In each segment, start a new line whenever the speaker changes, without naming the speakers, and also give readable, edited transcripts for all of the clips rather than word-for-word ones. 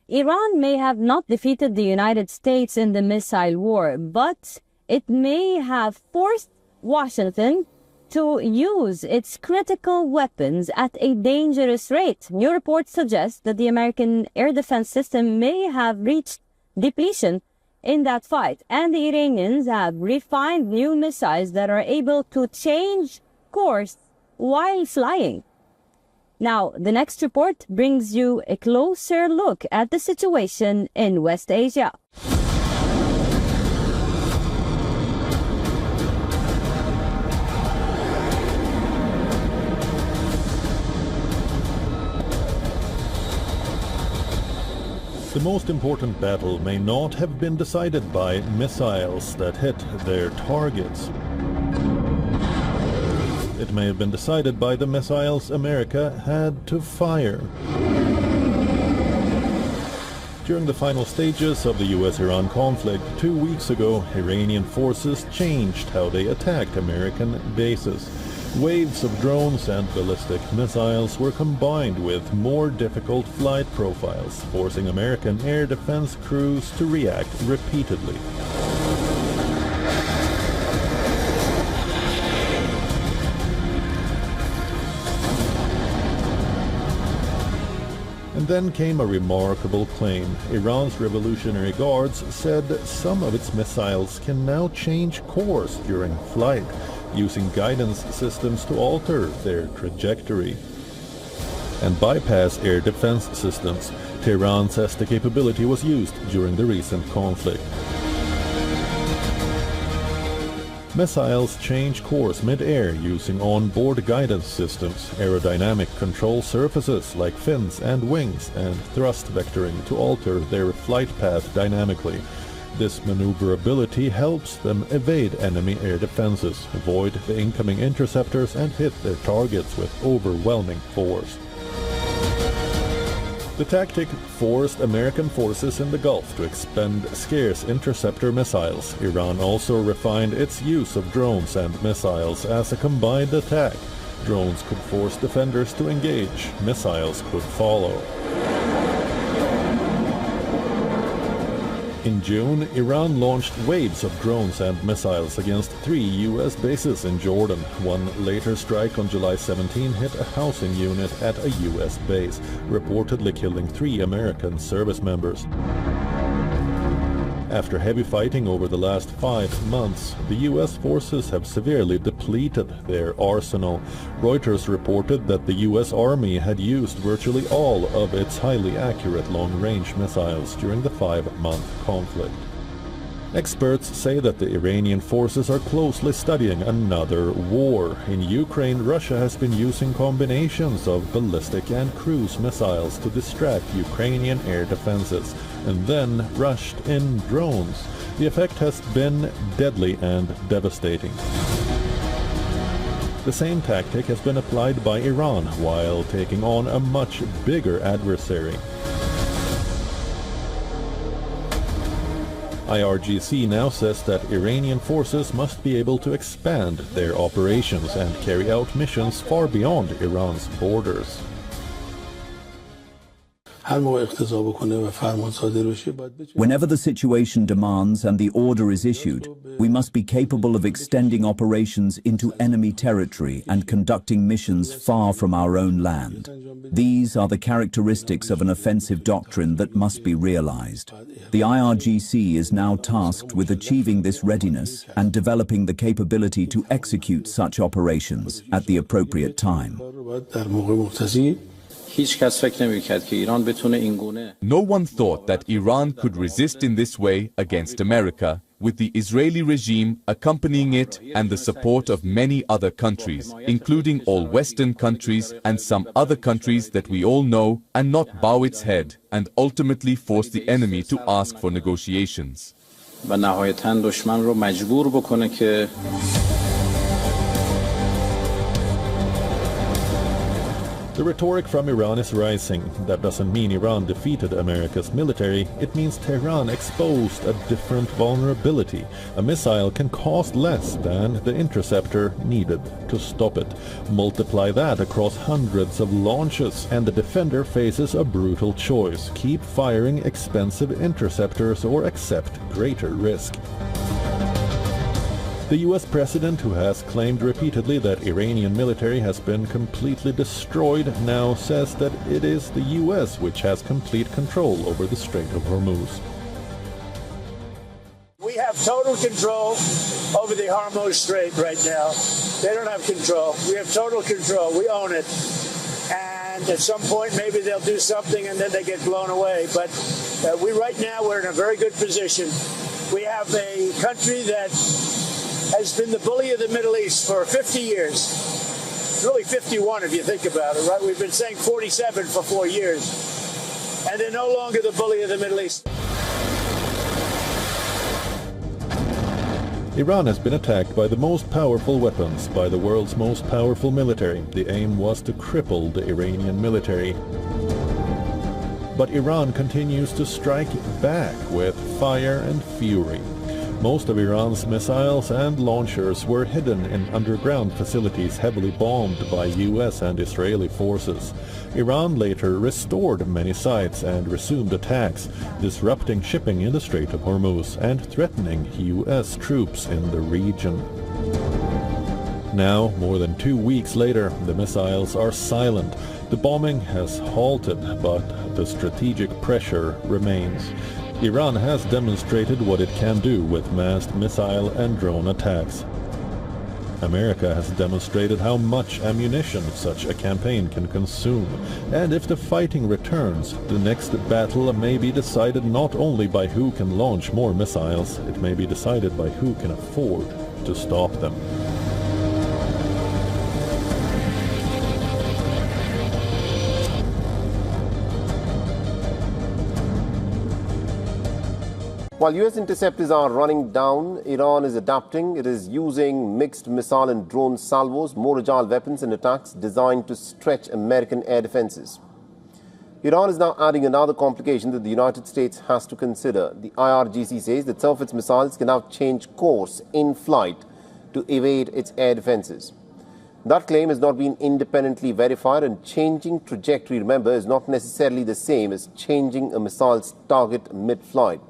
Iran may have not defeated the United States in the missile war, but it may have forced Washington to use its critical weapons at a dangerous rate. New reports suggest that the American air defense system may have reached depletion in that fight, and the Iranians have refined new missiles that are able to change course while flying. Now, the next report brings you a closer look at the situation in West Asia.
The most important battle may not have been decided by missiles that hit their targets. It may have been decided by the missiles America had to fire. During the final stages of the US-Iran conflict 2 weeks ago, Iranian forces changed how they attacked American bases. Waves of drones and ballistic missiles were combined with more difficult flight profiles, forcing American air defense crews to react repeatedly. And then came a remarkable claim. Iran's Revolutionary Guards said some of its missiles can now change course during flight, using guidance systems to alter their trajectory and bypass air defense systems. Tehran says the capability was used during the recent conflict. Missiles change course mid-air using on-board guidance systems, aerodynamic control surfaces like fins and wings, and thrust vectoring to alter their flight path dynamically. This maneuverability helps them evade enemy air defenses, avoid the incoming interceptors, and hit their targets with overwhelming force. The tactic forced American forces in the Gulf to expend scarce interceptor missiles. Iran also refined its use of drones and missiles as a combined attack. Drones could force defenders to engage, missiles could follow. In June, Iran launched waves of drones and missiles against 3 US bases in Jordan. One later strike on July 17 hit a housing unit at a US base, reportedly killing 3 American service members. After heavy fighting over the last 5 months, the US forces have severely depleted their arsenal. Reuters reported that the US Army had used virtually all of its highly accurate long-range missiles during the 5-month conflict. Experts say that the Iranian forces are closely studying another war. In Ukraine, Russia has been using combinations of ballistic and cruise missiles to distract Ukrainian air defenses, and then rushed in drones. The effect has been deadly and devastating. The same tactic has been applied by Iran while taking on a much bigger adversary. IRGC now says that Iranian forces must be able to expand their operations and carry out missions far beyond Iran's borders.
Whenever the situation demands and the order is issued, we must be capable of extending operations into enemy territory and conducting missions far from our own land. These are the characteristics of an offensive doctrine that must be realized. The IRGC is now tasked with achieving this readiness and developing the capability to execute such operations at the appropriate time.
No one thought that Iran could resist in this way against America, with the Israeli regime accompanying it and the support of many other countries, including all Western countries and some other countries that we all know, and not bow its head and ultimately force the enemy to ask for negotiations.
The rhetoric from Iran is rising. That doesn't mean Iran defeated America's military. It means Tehran exposed a different vulnerability. A missile can cost less than the interceptor needed to stop it. Multiply that across hundreds of launches, and the defender faces a brutal choice: keep firing expensive interceptors or accept greater risk. The US president, who has claimed repeatedly that Iranian military has been completely destroyed, now says that it is the US which has complete control over the Strait of Hormuz.
We have total control over the Hormuz Strait right now. They don't have control. We have total control. We own it. And at some point, maybe they'll do something and then they get blown away. But right now, we're in a very good position. We have a country that has been the bully of the Middle East for 50 years. It's really 51 if you think about it, right? We've been saying 47 for 4 years. And they're no longer the bully of the Middle East.
Iran has been attacked by the most powerful weapons, by the world's most powerful military. The aim was to cripple the Iranian military. But Iran continues to strike back with fire and fury. Most of Iran's missiles and launchers were hidden in underground facilities heavily bombed by US and Israeli forces. Iran later restored many sites and resumed attacks, disrupting shipping in the Strait of Hormuz and threatening US troops in the region. Now, more than 2 weeks later, the missiles are silent. The bombing has halted, but the strategic pressure remains. Iran has demonstrated what it can do with massed missile and drone attacks. America has demonstrated how much ammunition such a campaign can consume. And if the fighting returns, the next battle may be decided not only by who can launch more missiles, it may be decided by who can afford to stop them.
While US interceptors are running down, Iran is adapting. It is using mixed missile and drone salvos, more agile weapons and attacks designed to stretch American air defenses. Iran is now adding another complication that the United States has to consider. The IRGC says that some of its missiles can now change course in flight to evade its air defenses. That claim has not been independently verified, and changing trajectory, remember, is not necessarily the same as changing a missile's target mid-flight.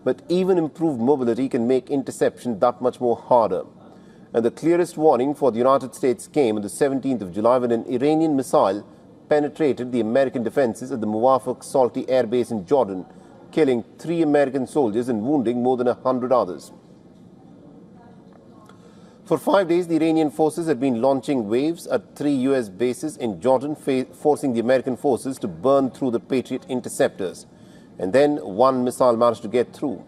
But even improved mobility can make interception that much more harder. And the clearest warning for the United States came on the 17th of July when an Iranian missile penetrated the American defenses at the Muwafaq Salti Air Base in Jordan, killing 3 American soldiers and wounding more than 100 others. For 5 days, the Iranian forces had been launching waves at 3 US bases in Jordan, forcing the American forces to burn through the Patriot interceptors. And then one missile managed to get through.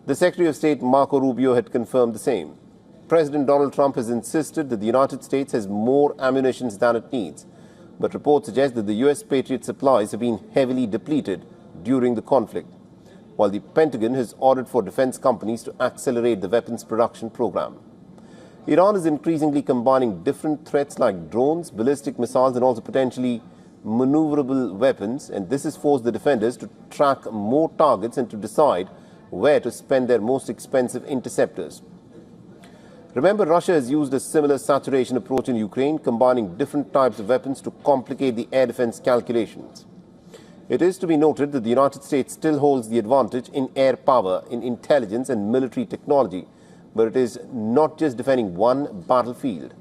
The Secretary of State Marco Rubio had confirmed the same. President Donald Trump has insisted that the United States has more ammunition than it needs, but reports suggest that the US Patriot supplies have been heavily depleted during the conflict, while the Pentagon has ordered for defense companies to accelerate the weapons production program. Iran is increasingly combining different threats like drones, ballistic missiles, and also potentially maneuverable weapons, and this has forced the defenders to track more targets and to decide where to spend their most expensive interceptors. Remember, Russia has used a similar saturation approach in Ukraine, combining different types of weapons to complicate the air defense calculations. It is to be noted that the United States still holds the advantage in air power, in intelligence and military technology, but it is not just defending one battlefield.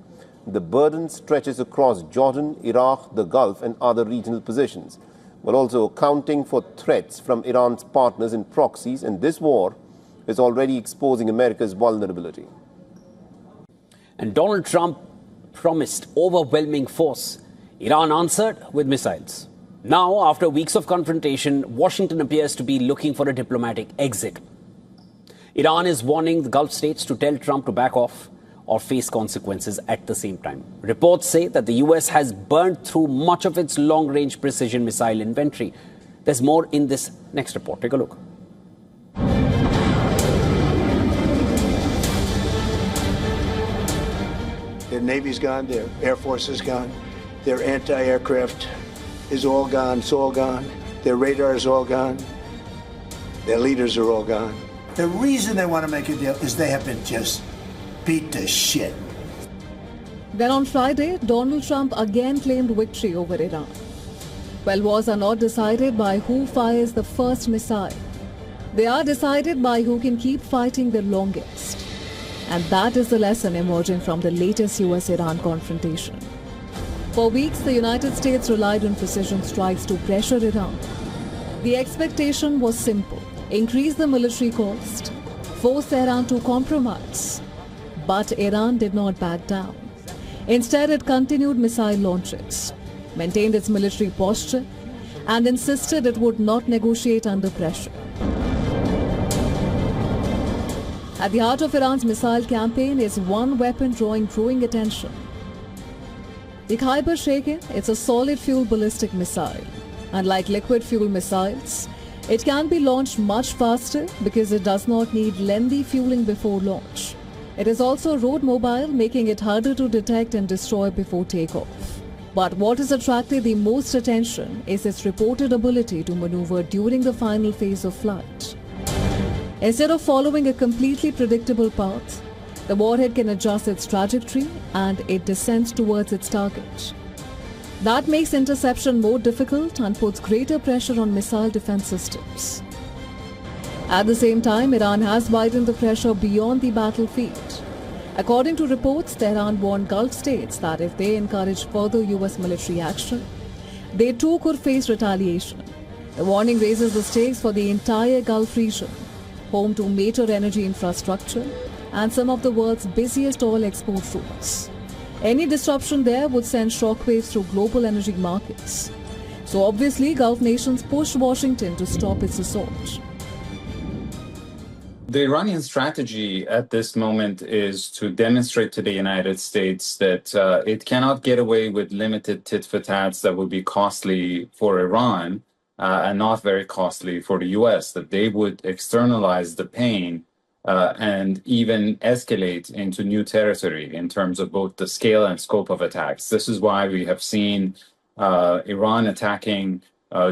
The burden stretches across Jordan, Iraq, the Gulf and other regional positions, but also accounting for threats from Iran's partners and proxies, and this war is already exposing America's vulnerability.
And Donald Trump promised overwhelming force. Iran answered with missiles. Now, after weeks of confrontation, Washington appears to be looking for a diplomatic exit. Iran is warning the Gulf states to tell Trump to back off or face consequences at the same time. Reports say that the US has burned through much of its long-range precision missile inventory. There's more in this next report. Take a look.
Their Navy's gone, their Air Force is gone.
Their anti-aircraft is all gone. It's all gone. Their radar is all gone. Their leaders are all gone. The reason they want to make a deal is they have been just beat to shit.
Then on Friday, Donald Trump again claimed victory over Iran. Well, wars are not decided by who fires the first missile. They are decided by who can keep fighting the longest. And that is the lesson emerging from the latest US-Iran confrontation. For weeks, the United States relied on precision strikes to pressure Iran. The expectation was simple: increase the military cost, force Tehran to compromise. But Iran did not back down. Instead, it continued missile launches, maintained its military posture, and insisted it would not negotiate under pressure. At the heart of Iran's missile campaign is one weapon drawing growing attention. The Khyber Sheikh, it's a solid fuel ballistic missile. Unlike liquid fuel missiles, it can be launched much faster because it does not need lengthy fueling before launch. It is also road mobile, making it harder to detect and destroy before takeoff. But what has attracted the most attention is its reported ability to maneuver during the final phase of flight. Instead of following a completely predictable path, the warhead can adjust its trajectory and it descends towards its target. That makes interception more difficult and puts greater pressure on missile defense systems. At the same time, Iran has widened the pressure beyond the battlefield. According to reports, Tehran warned Gulf states that if they encourage further US military action, they too could face retaliation. The warning raises the stakes for the entire Gulf region, home to major energy infrastructure and some of the world's busiest oil export routes. Any disruption there would send shockwaves through global energy markets. So obviously, Gulf nations push Washington to stop its assault.
The Iranian strategy at this moment is to demonstrate to the United States that it cannot get away with limited tit-for-tats that would be costly for Iran and not very costly for the US, that they would externalize the pain and even escalate into new territory in terms of both the scale and scope of attacks. This is why we have seen Iran attacking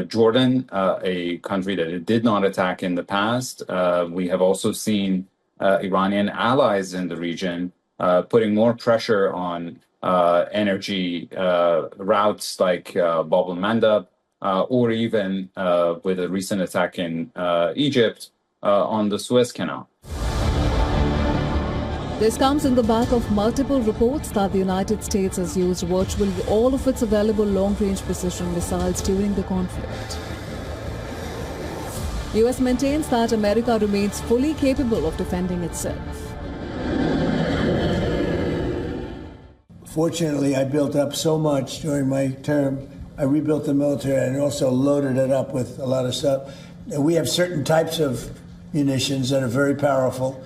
Jordan, a country that it did not attack in the past. We have also seen Iranian allies in the region putting more pressure on energy routes like Bab el-Mandab, or even with a recent attack in Egypt on the Suez Canal.
This comes in the back of multiple reports that the United States has used virtually all of its available long-range precision missiles during the conflict. The US maintains that America remains fully capable of defending itself.
Fortunately, I built up so much during my term. I rebuilt the military and also loaded it up with a lot of stuff. And we have certain types of munitions that are very powerful.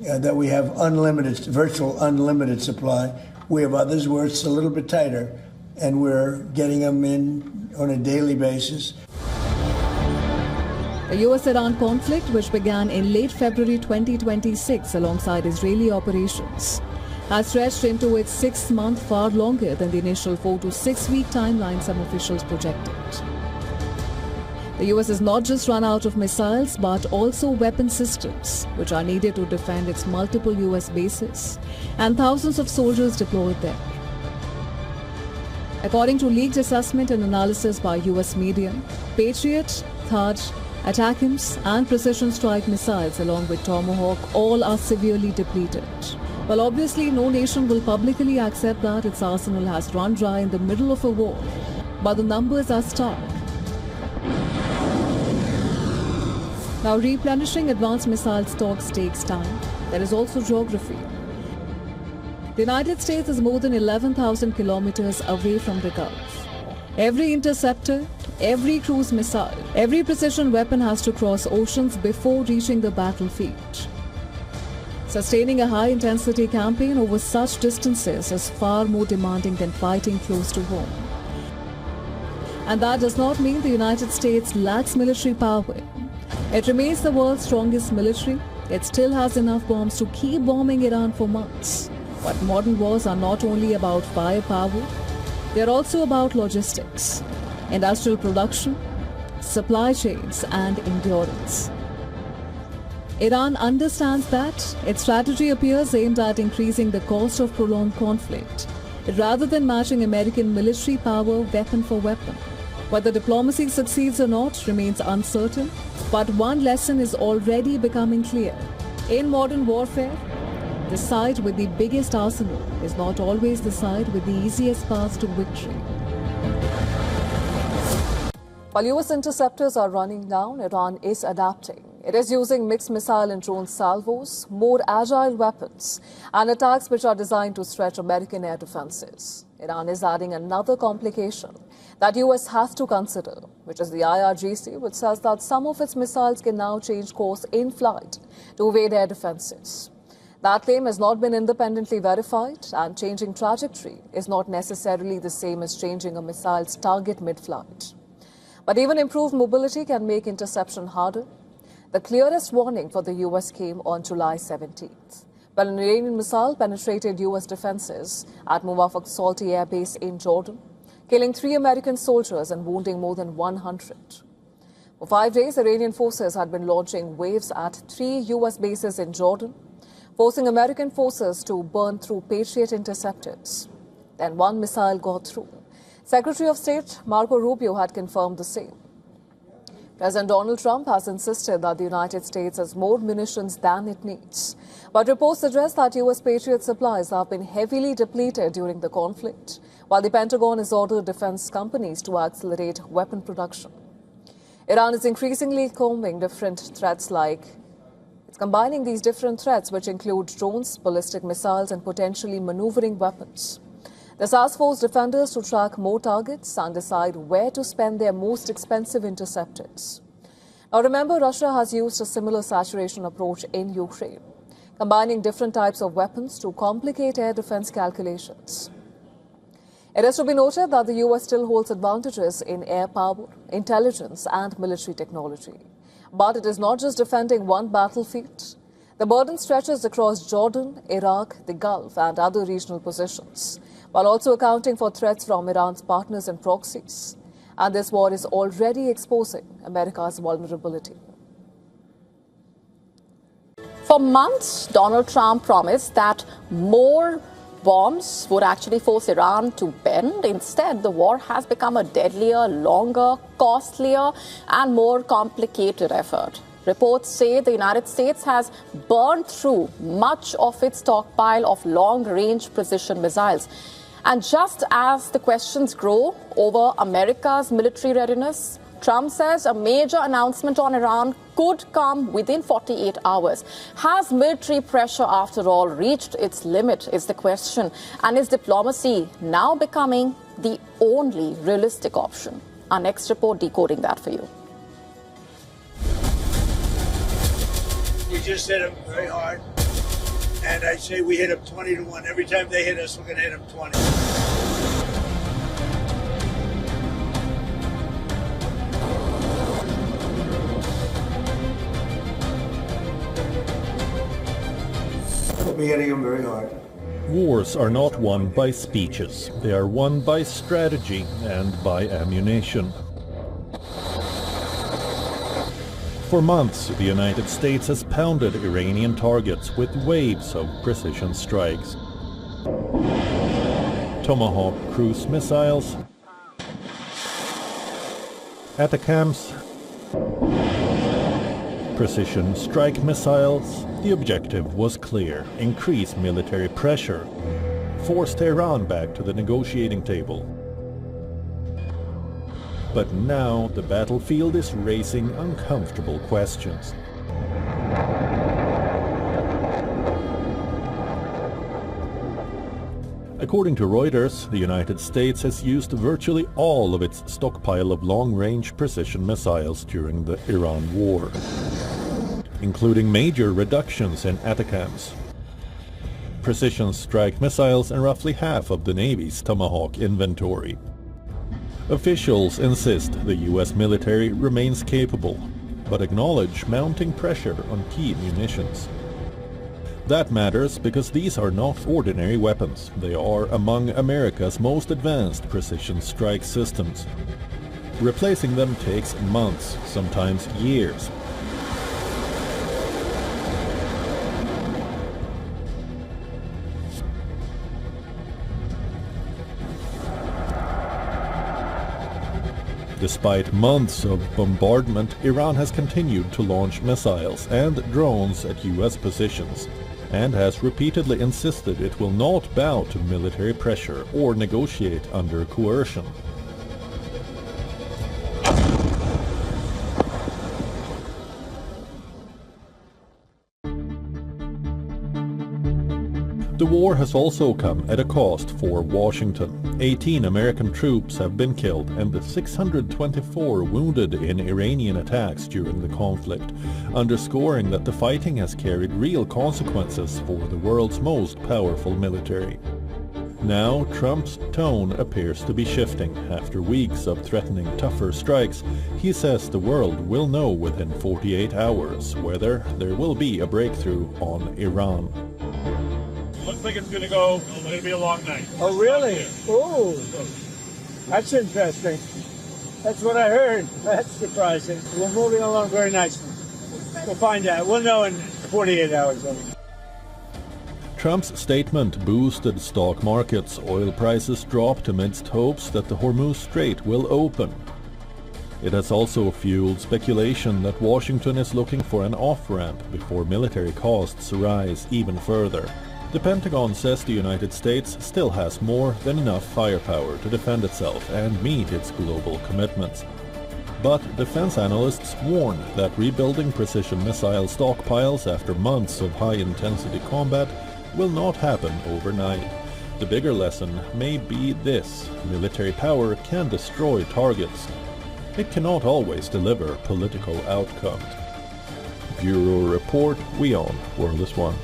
That we have unlimited, virtual unlimited supply. We have others where it's a little bit tighter, and we're getting them in on a daily basis.
The US-Iran conflict, which began in late February 2026 alongside Israeli operations, has stretched into its 6th month, far longer than the initial 4 to 6 week timeline some officials projected. The US has not just run out of missiles, but also weapon systems, which are needed to defend its multiple US bases and thousands of soldiers deployed there. According to leaked assessment and analysis by US media, Patriot, THAAD, ATACMS and precision strike missiles along with Tomahawk all are severely depleted. Well, obviously no nation will publicly accept that its arsenal has run dry in the middle of a war, but the numbers are stark. Now, replenishing advanced missile stocks takes time. There is also geography. The United States is more than 11,000 kilometers away from the Gulf. Every interceptor, every cruise missile, every precision weapon has to cross oceans before reaching the battlefield. Sustaining a high-intensity campaign over such distances is far more demanding than fighting close to home. And that does not mean the United States lacks military power. It remains the world's strongest military. It still has enough bombs to keep bombing Iran for months. But modern wars are not only about firepower, They're also about logistics, industrial production, supply chains, and endurance. Iran understands that its strategy appears aimed at increasing the cost of prolonged conflict, rather than matching American military power weapon for weapon. Whether diplomacy succeeds or not remains uncertain, but one lesson is already becoming clear. In modern warfare, the side with the biggest arsenal is not always the side with the easiest path to victory. While US interceptors are running down, Iran is adapting. It is using mixed missile and drone salvos, more agile weapons, and attacks which are designed to stretch American air defenses. Iran is adding another complication that US has to consider, which is the IRGC, which says that some of its missiles can now change course in flight to evade air defenses. That claim has not been independently verified, and changing trajectory is not necessarily the same as changing a missile's target mid-flight. But even improved mobility can make interception harder. The clearest warning for the US came on July 17th, when an Iranian missile penetrated US defenses at Muwafaq Salti Air Base in Jordan, killing 3 American soldiers and wounding more than 100. For 5 days, Iranian forces had been launching waves at 3 US bases in Jordan, forcing American forces to burn through Patriot interceptors. Then one missile got through. Secretary of State Marco Rubio had confirmed the same. President Donald Trump has insisted that the United States has more munitions than it needs. But reports suggest that US Patriot supplies have been heavily depleted during the conflict, while the Pentagon has ordered defense companies to accelerate weapon production. Iran is increasingly combing different threats It's combining these different threats, which include drones, ballistic missiles, and potentially maneuvering weapons. This has forced defenders to track more targets and decide where to spend their most expensive interceptors. Now remember, Russia has used a similar saturation approach in Ukraine, combining different types of weapons to complicate air defense calculations. It is to be noted that the US still holds advantages in air power, intelligence, and military technology. But it is not just defending one battlefield. The burden stretches across Jordan, Iraq, the Gulf, and other regional positions, while also accounting for threats from Iran's partners and proxies. And this war is already exposing America's vulnerability.
For months, Donald Trump promised that more bombs would actually force Iran to bend. Instead, the war has become a deadlier, longer, costlier, and more complicated effort. Reports say the United States has burned through much of its stockpile of long-range precision missiles. And just as the questions grow over America's military readiness, Trump says a major announcement on Iran could come within 48 hours. Has military pressure, after all, reached its limit, is the question. And is diplomacy now becoming the only realistic option? Our next report decoding that for you.
We just hit them very hard. And I say we hit them 20-1. Every time they hit us, we're going to hit them 20. We'll be hitting them very hard.
Wars are not won by speeches. They are won by strategy and by ammunition. For months, the United States has pounded Iranian targets with waves of precision strikes. Tomahawk cruise missiles, ATACMS, precision strike missiles. The objective was clear: increase military pressure, force Tehran back to the negotiating table. But now the battlefield is raising uncomfortable questions. According to Reuters, the United States has used virtually all of its stockpile of long-range precision missiles during the Iran war, including major reductions in ATACMS, precision strike missiles, and roughly half of the Navy's Tomahawk inventory. Officials insist the US military remains capable, but acknowledge mounting pressure on key munitions. That matters because these are not ordinary weapons. They are among America's most advanced precision strike systems. Replacing them takes months, sometimes years. Despite months of bombardment, Iran has continued to launch missiles and drones at US positions, and has repeatedly insisted it will not bow to military pressure or negotiate under coercion. The war has also come at a cost for Washington. 18 American troops have been killed and 624 wounded in Iranian attacks during the conflict, underscoring that the fighting has carried real consequences for the world's most powerful military. Now, Trump's tone appears to be shifting. After weeks of threatening tougher strikes, he says the world will know within 48 hours whether there will be a breakthrough on Iran.
Looks like it's going to be a long night. Oh, really? Oh, that's interesting. That's what I heard. That's surprising. We're moving along very nicely. We'll find out. We'll know in 48 hours.
Trump's statement boosted stock markets. Oil prices dropped amidst hopes that the Hormuz Strait will open. It has also fueled speculation that Washington is looking for an off-ramp before military costs rise even further. The Pentagon says the United States still has more than enough firepower to defend itself and meet its global commitments. But defense analysts warn that rebuilding precision missile stockpiles after months of high-intensity combat will not happen overnight. The bigger lesson may be this: military power can destroy targets. It cannot always deliver political outcomes. Bureau Report, WION World is One.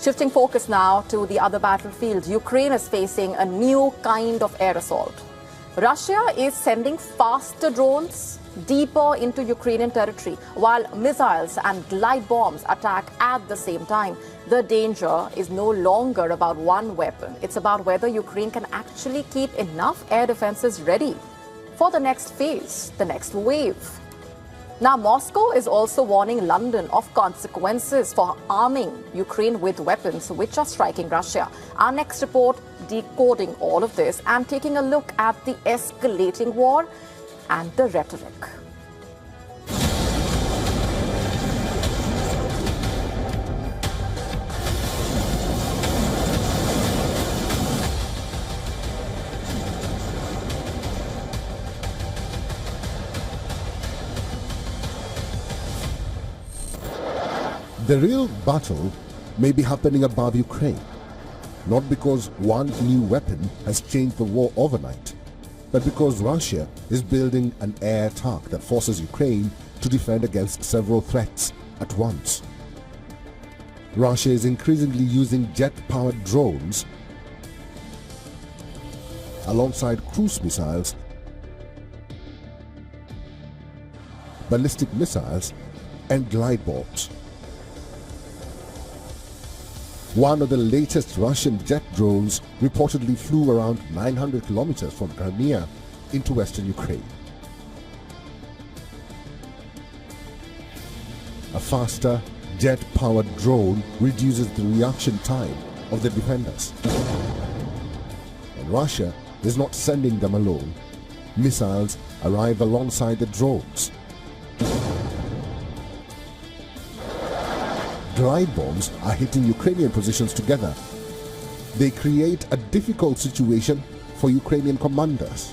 Shifting focus now to the other battlefield, Ukraine is facing a new kind of air assault. Russia is sending faster drones deeper into Ukrainian territory, while missiles and glide bombs attack at the same time. The danger is no longer about one weapon. It's about whether Ukraine can actually keep enough air defenses ready for the next phase, the next wave. Now, Moscow is also warning London of consequences for arming Ukraine with weapons which are striking Russia. Our next report decoding all of this and taking a look at the escalating war and the rhetoric.
The real battle may be happening above Ukraine, not because one new weapon has changed the war overnight, but because Russia is building an air attack that forces Ukraine to defend against several threats at once. Russia is increasingly using jet-powered drones alongside cruise missiles, ballistic missiles, and glide bombs. One of the latest Russian jet drones reportedly flew around 900 kilometers from Crimea into western Ukraine. A faster, jet-powered drone reduces the reaction time of the defenders. And Russia is not sending them alone. Missiles arrive alongside the drones. Glide bombs are hitting Ukrainian positions together. They create a difficult situation for Ukrainian commanders.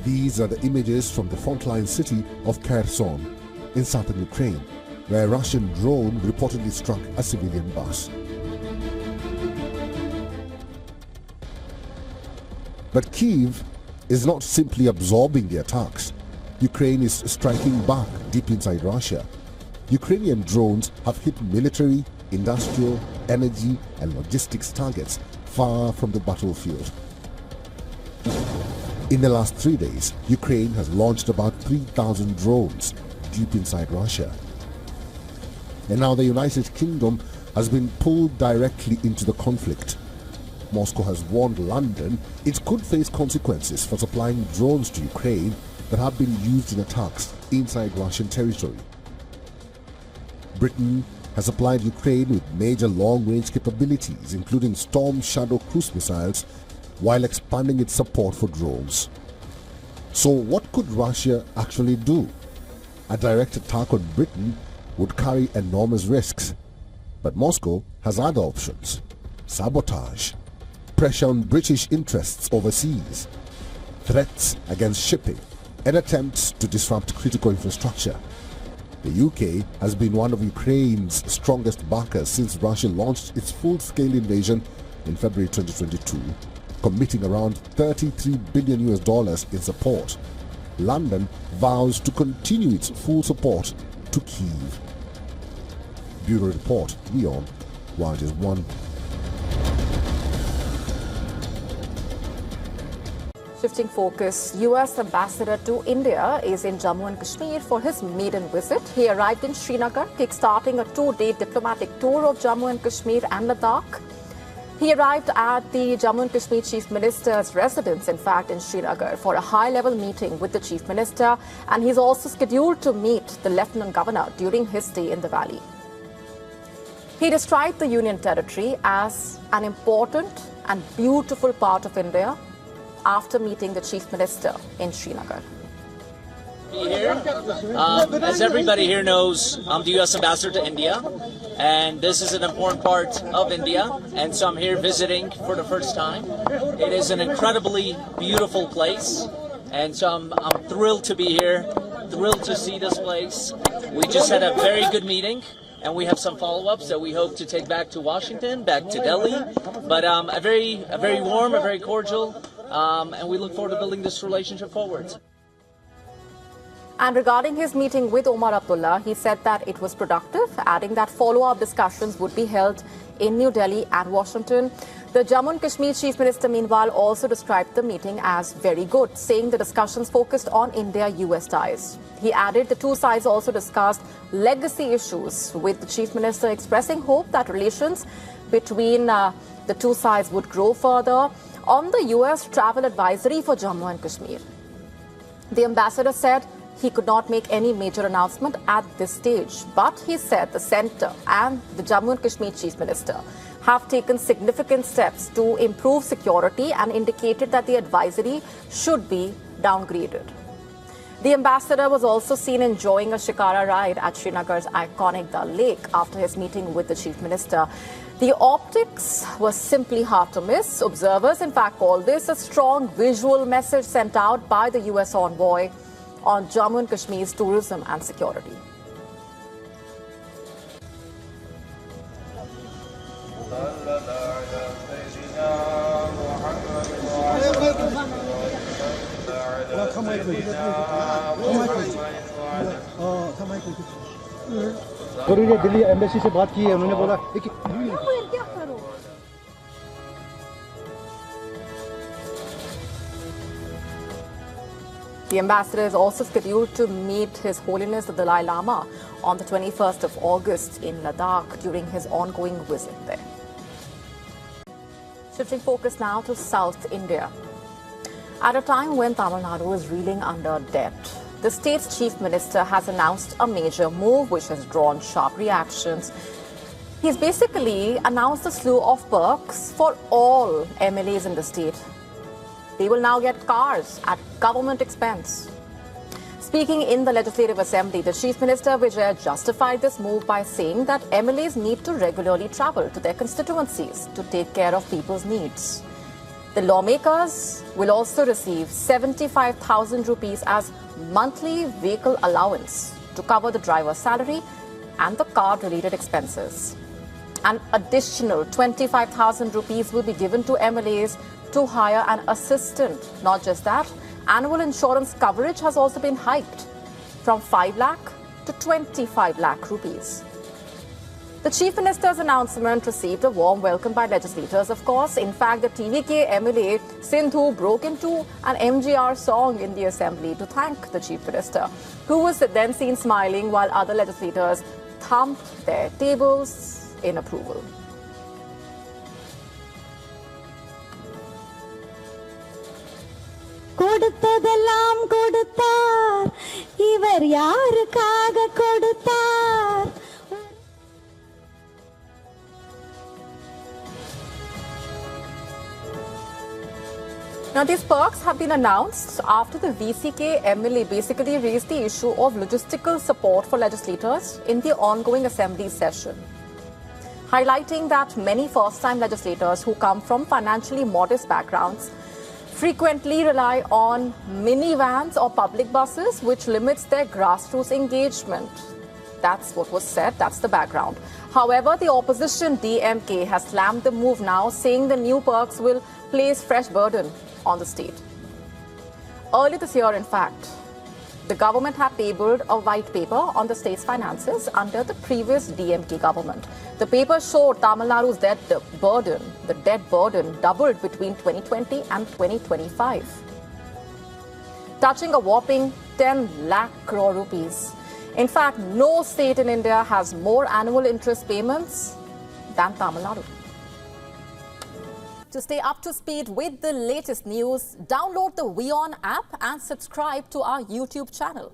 These are the images from the frontline city of Kherson in southern Ukraine, where a Russian drone reportedly struck a civilian bus. But Kyiv is not simply absorbing the attacks. Ukraine is striking back deep inside Russia. Ukrainian drones have hit military, industrial, energy, and logistics targets far from the battlefield. In the last 3 days, Ukraine has launched about 3,000 drones deep inside Russia. And now the United Kingdom has been pulled directly into the conflict. Moscow has warned London it could face consequences for supplying drones to Ukraine that have been used in attacks inside Russian territory. Britain has supplied Ukraine with major long-range capabilities, including Storm Shadow cruise missiles, while expanding its support for drones. So what could Russia actually do? A direct attack on Britain would carry enormous risks, but Moscow has other options: sabotage, pressure on British interests overseas, threats against shipping, and attempts to disrupt critical infrastructure. The UK has been one of Ukraine's strongest backers since Russia launched its full-scale invasion in February 2022, committing around $33 billion in support. London vows to continue its full support to Kyiv. Bureau Report, WION, World is One.
Shifting focus, US Ambassador to India is in Jammu and Kashmir for his maiden visit. He arrived in Srinagar, kickstarting a 2-day diplomatic tour of Jammu and Kashmir and Ladakh. He arrived at the Jammu and Kashmir Chief Minister's residence, in fact, in Srinagar, for a high-level meeting with the Chief Minister, and he's also scheduled to meet the Lieutenant Governor during his stay in the valley. He described the Union Territory as an important and beautiful part of India after meeting the Chief Minister in Srinagar.
Here. As everybody here knows, I'm the U.S. Ambassador to India, and this is an important part of India, and so I'm here visiting for the first time. It is an incredibly beautiful place, and so I'm thrilled to be here, thrilled to see this place. We just had a very good meeting, and we have some follow-ups that we hope to take back to Washington, back to Delhi. But a very warm, a very cordial, and we look forward to building this relationship forward.
And regarding his meeting with Omar Abdullah, he said that it was productive, adding that follow-up discussions would be held in New Delhi and Washington. The Jammu and Kashmir Chief Minister, meanwhile, also described the meeting as very good, saying the discussions focused on India-US ties. He added the two sides also discussed legacy issues, with the Chief Minister expressing hope that relations between the two sides would grow further. On the US travel advisory for Jammu and Kashmir, the ambassador said he could not make any major announcement at this stage, but he said the centre and the Jammu and Kashmir Chief Minister have taken significant steps to improve security and indicated that the advisory should be downgraded. The ambassador was also seen enjoying a shikara ride at Srinagar's iconic Dal Lake after his meeting with the Chief Minister. The optics was simply hard to miss. Observers, in fact, call this a strong visual message sent out by the US envoy on Jammu and Kashmir's tourism and security.
Delhi embassy से बात की है, उन्होंने बोला
The ambassador is also scheduled to meet His Holiness the Dalai Lama on the 21st of August in Ladakh during his ongoing visit there. Shifting focus now to South India. At a time when Tamil Nadu is reeling under debt, the state's chief minister has announced a major move which has drawn sharp reactions. He's basically announced a slew of perks for all MLAs in the state. They will now get cars at government expense. Speaking in the Legislative Assembly, the Chief Minister Vijay justified this move by saying that MLAs need to regularly travel to their constituencies to take care of people's needs. The lawmakers will also receive 75,000 rupees as monthly vehicle allowance to cover the driver's salary and the car-related expenses. An additional 25,000 rupees will be given to MLAs to hire an assistant. Not just that, annual insurance coverage has also been hiked from 5 lakh to 25 lakh rupees. The Chief Minister's announcement received a warm welcome by legislators, of course. In fact, the TVK MLA Sindhu broke into an MGR song in the Assembly to thank the Chief Minister, who was then seen smiling while other legislators thumped their tables in approval.
கொடுத்ததெல்லாம் கொடுத்தார் இவர் யாருக்காக கொடுத்தார்.
Now, these perks have been announced after the VCK MLA basically raised the issue of logistical support for legislators in the ongoing Assembly session, highlighting that many first-time legislators who come from financially modest backgrounds frequently rely on minivans or public buses, which limits their grassroots engagement. That's what was said. That's the background. However, the opposition DMK has slammed the move now, saying the new perks will place fresh burden on the state. Early this year, in fact, the government had tabled a white paper on the state's finances under the previous DMK government. The paper showed Tamil Nadu's debt burden doubled between 2020 and 2025, touching a whopping 10 lakh crore rupees. In fact, no state in India has more annual interest payments than Tamil Nadu. To stay up to speed with the latest news, download the WION app and subscribe to our YouTube channel.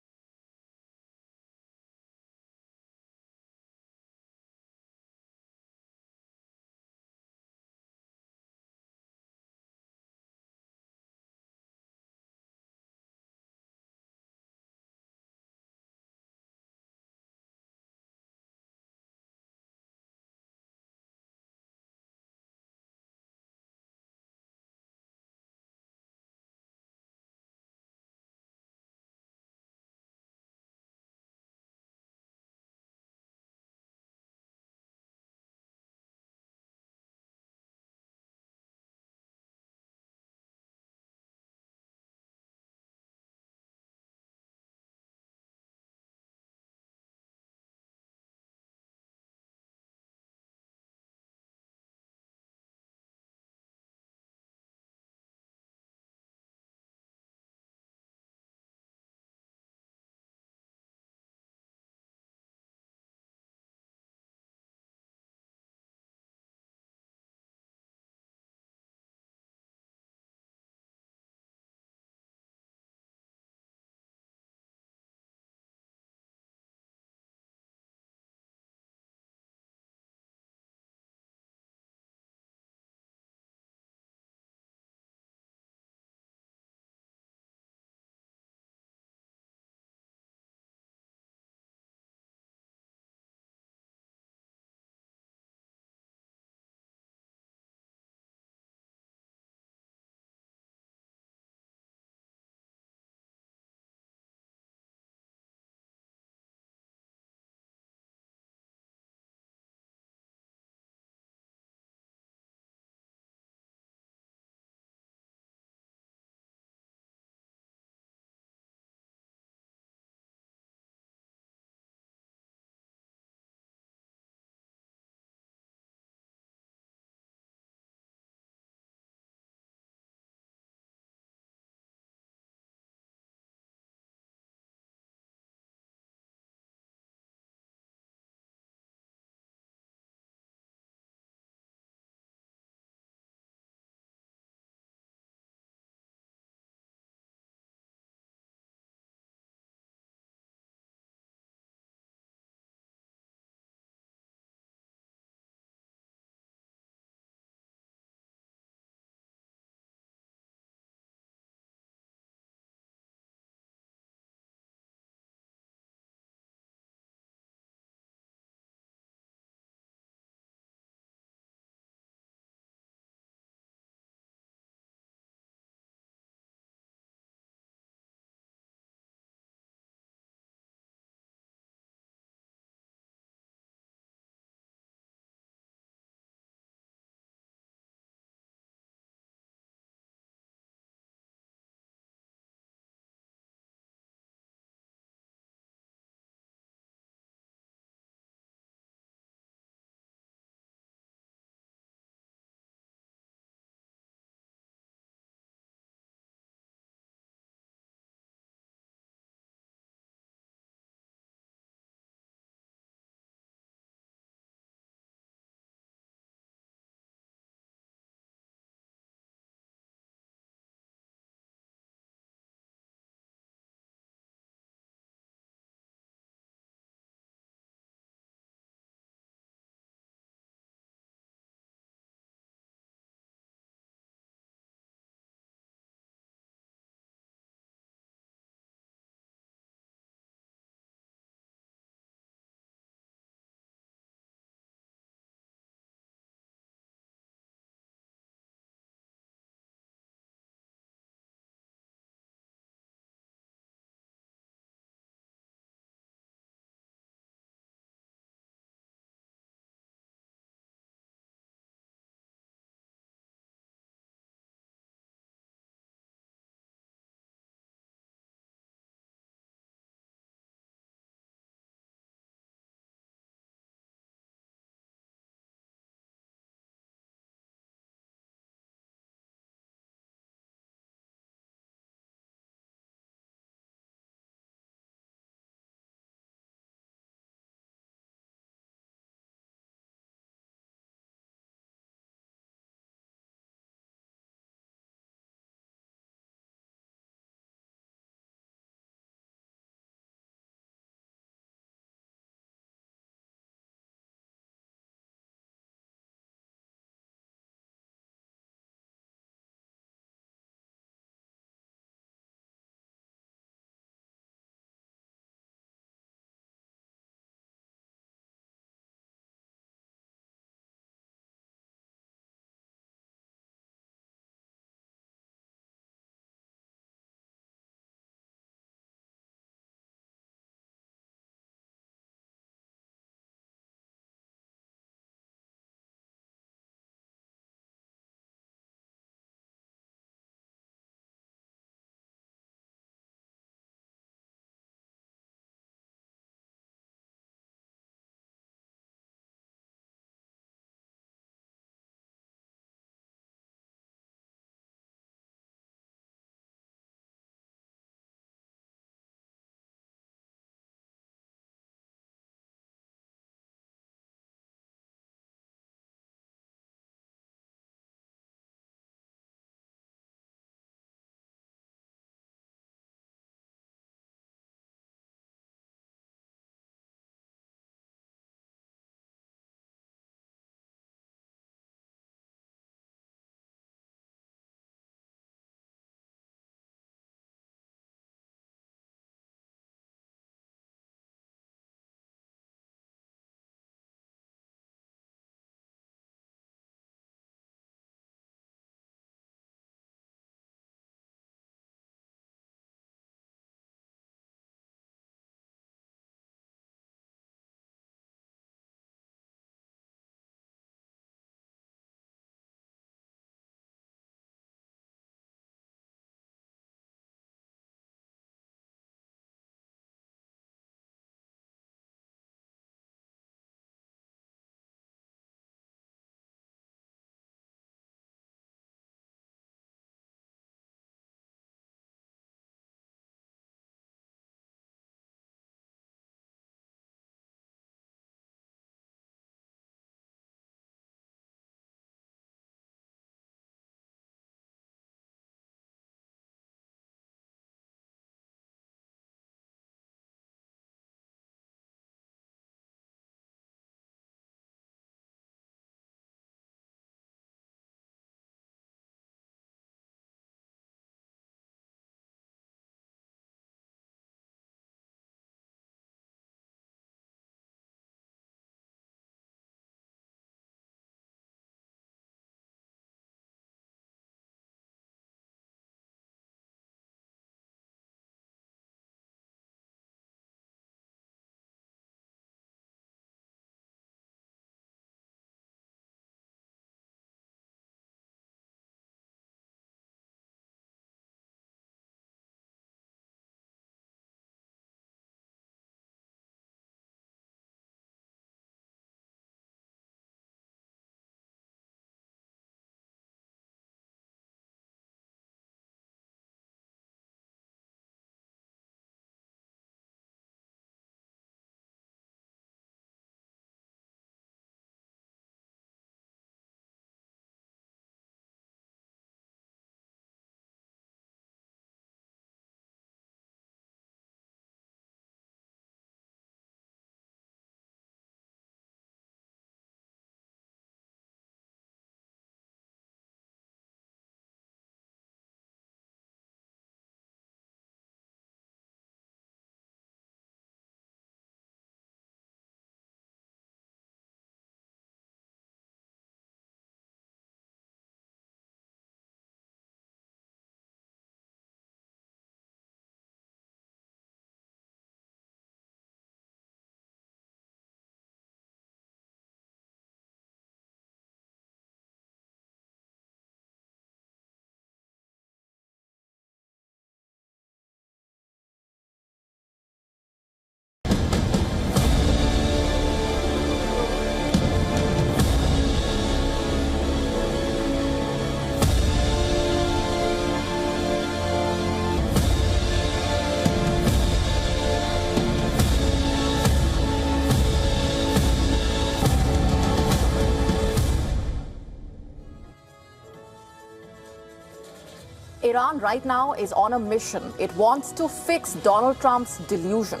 Iran right now is on a mission. It wants to fix Donald Trump's delusion.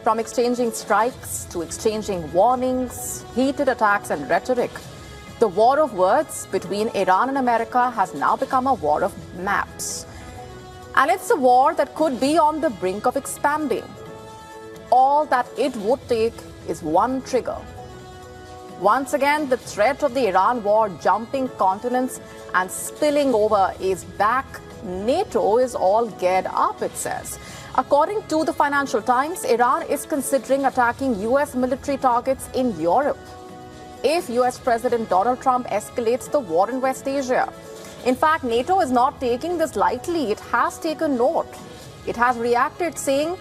From exchanging strikes to exchanging warnings, heated attacks and rhetoric, the war of words between Iran and America has now become a war of maps. And it's a war that could be on the brink of expanding. All that it would take is one trigger. Once again, the threat of the Iran war jumping continents and spilling over is back. NATO is all geared up, it says. According to the Financial Times, Iran is considering attacking US military targets in Europe if US President Donald Trump escalates the war in West Asia. In fact, NATO is not taking this lightly. It has taken note. It has reacted, saying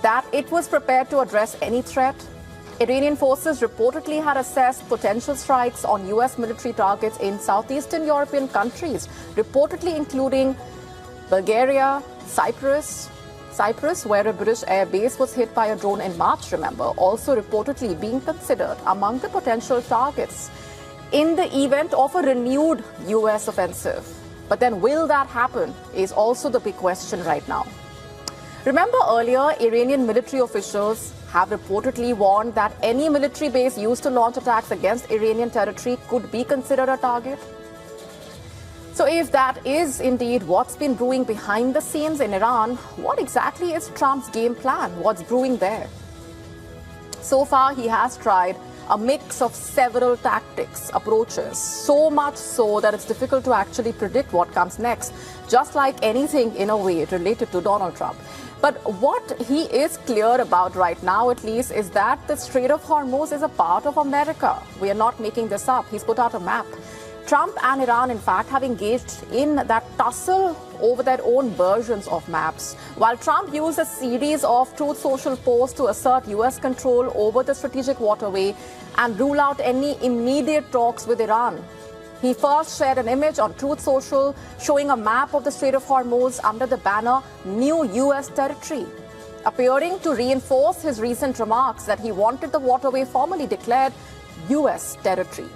that it was prepared to address any threat. Iranian forces reportedly had assessed potential strikes on US military targets in southeastern European countries, reportedly including Bulgaria, Cyprus, where a British air base was hit by a drone in March, remember, also reportedly being considered among the potential targets in the event of a renewed US offensive. But then will that happen is also the big question right now. Remember earlier, Iranian military officials have reportedly warned that any military base used to launch attacks against Iranian territory could be considered a target. So if that is indeed what's been brewing behind the scenes in Iran, what exactly is Trump's game plan? What's brewing there? So far, he has tried a mix of several tactics, approaches, so much so that it's difficult to actually predict what comes next, just like anything in a way related to Donald Trump. But what he is clear about right now, at least, is that the Strait of Hormuz is a part of America. We are not making this up. He's put out a map. Trump and Iran, in fact, have engaged in that tussle over their own versions of maps. While Trump used a series of Truth Social posts to assert US control over the strategic waterway and rule out any immediate talks with Iran, he first shared an image on Truth Social showing a map of the Strait of Hormuz under the banner New US Territory, appearing to reinforce his recent remarks that he wanted the waterway formally declared US territory.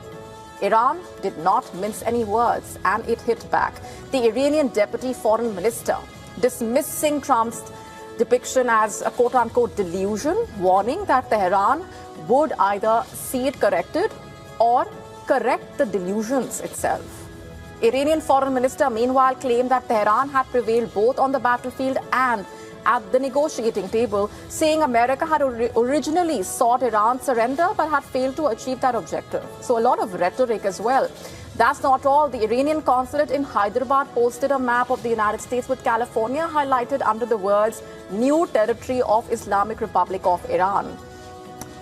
Iran did not mince any words, and it hit back. The Iranian deputy foreign minister dismissing Trump's depiction as a quote-unquote delusion, warning that Tehran would either see it corrected or correct the delusions itself. Iranian foreign minister meanwhile claimed that Tehran had prevailed both on the battlefield and at the negotiating table, saying America had originally sought Iran's surrender but had failed to achieve that objective. So a lot of rhetoric as well. That's not all. The Iranian consulate in Hyderabad posted a map of the United States with California highlighted under the words New Territory of Islamic Republic of Iran.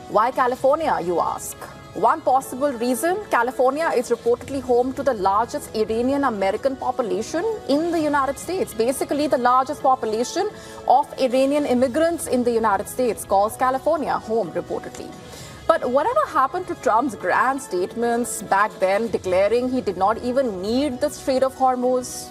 Why California, you ask? One possible reason, California is reportedly home to the largest Iranian-American population in the United States. Basically, the largest population of Iranian immigrants in the United States calls California home, reportedly. But whatever happened to Trump's grand statements back then, declaring he did not even need the Strait of Hormuz?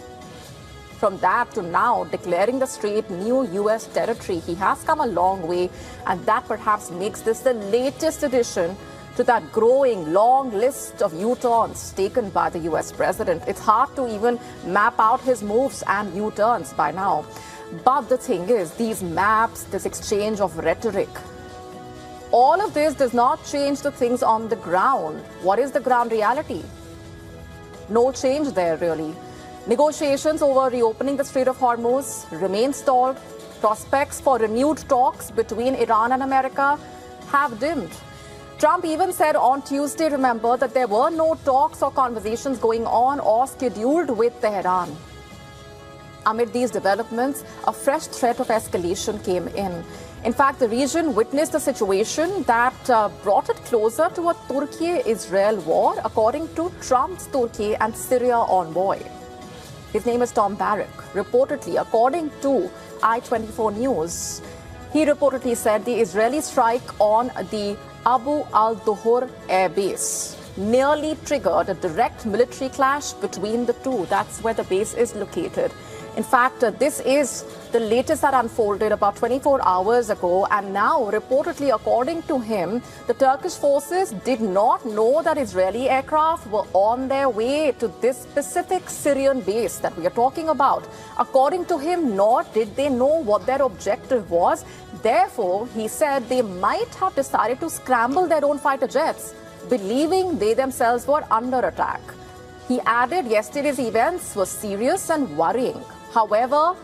From that to now, declaring the strait new US territory, he has come a long way, and that perhaps makes this the latest addition to that growing long list of U-turns taken by the US president. It's hard to even map out his moves and U-turns by now. But the thing is, these maps, this exchange of rhetoric, all of this does not change the things on the ground. What is the ground reality? No change there, really. Negotiations over reopening the Strait of Hormuz remain stalled. Prospects for renewed talks between Iran and America have dimmed. Trump even said on Tuesday, remember, that there were no talks or conversations going on or scheduled with Tehran. Amid these developments, a fresh threat of escalation came in. In fact, the region witnessed a situation that brought it closer to a Turkey-Israel war, according to Trump's Turkey and Syria envoy. His name is Tom Barrack. Reportedly, according to I-24 News, he reportedly said the Israeli strike on the Abu al-Duhur air base nearly triggered a direct military clash between the two. That's where the base is located. In fact, this is The latest that unfolded about 24 hours ago, and now, reportedly, according to him, the Turkish forces did not know that Israeli aircraft were on their way to this specific Syrian base that we are talking about. According to him, nor did they know what their objective was. Therefore, he said they might have decided to scramble their own fighter jets, believing they themselves were under attack. He added yesterday's events were serious and worrying. However,